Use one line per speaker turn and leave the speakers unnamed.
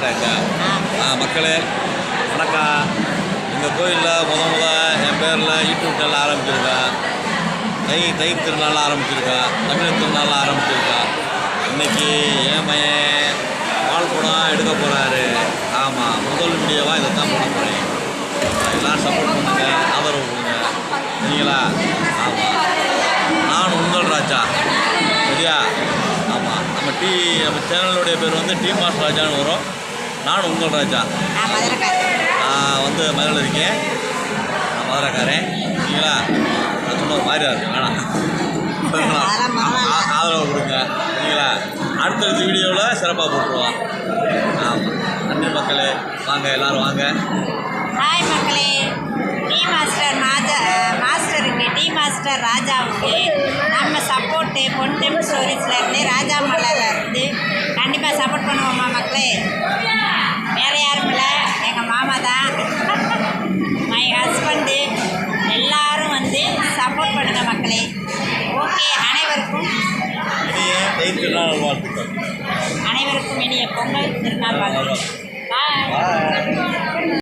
மாட்டேங்க. மக்களே வணக்கம். எங்கள் கோயிலில் என் பேரில் யூடியூப் சேனல் ஆரம்பிச்சிருக்கேன். தை திருநாள் ஆரம்பிச்சிருக்கேன். தமிழ் திருநாள் ஆரம்பிச்சிருக்கேன். இன்றைக்கி என் மையன் பால் படம் எடுக்க போகிறாரு. ஆமாம், முதல் வீடியோவாக இதை தான் போட போகிறேன். எல்லோரும் சப்போர்ட் பண்ணுங்க, ஆதரவு கொடுங்க. சரிங்களா? ஆமாம், நான் உங்கள் ராஜா. சரியா? ஆமாம், நம்ம சேனலுடைய பேர் வந்து டி மாஸ் ராஜான்னு வரும். நான் உங்கள் ராஜா. நான் வந்து மதுரையில் இருக்கேன். நான் மதுரைக்காரன். சரிங்களா? நான் சொன்ன ஒரு மாதிரியாக இருக்கு, வேணாம். ஆதரவு கொடுங்க. சரிங்களா? அடுத்தடுத்த வீடியோவில் சிறப்பாக போட்டுருவோம். ஆமாம், நன்றி மக்களே. வாங்க, எல்லோரும் வாங்க.
ஹாய் மக்களே, டீ மாஸ்டர் ராஜாவுக்கு நம்ம சப்போர்ட்டு பொன் ஸ்டோரிஸ்லேருந்து ராஜா மலர்லேருந்து கண்டிப்பாக சப்போர்ட் பண்ணுவோம்மா மக்களே. வேறு யாரும் இல்லை, எங்கள் மாமா தான், மை ஹஸ்பண்டு. எல்லோரும் வந்து சப்போர்ட் பண்ணுங்க மக்களே. ஓகே, அனைவருக்கும்
இனிய
பொங்கல் திருநாள் வாழ்த்துக்கள். பாய்.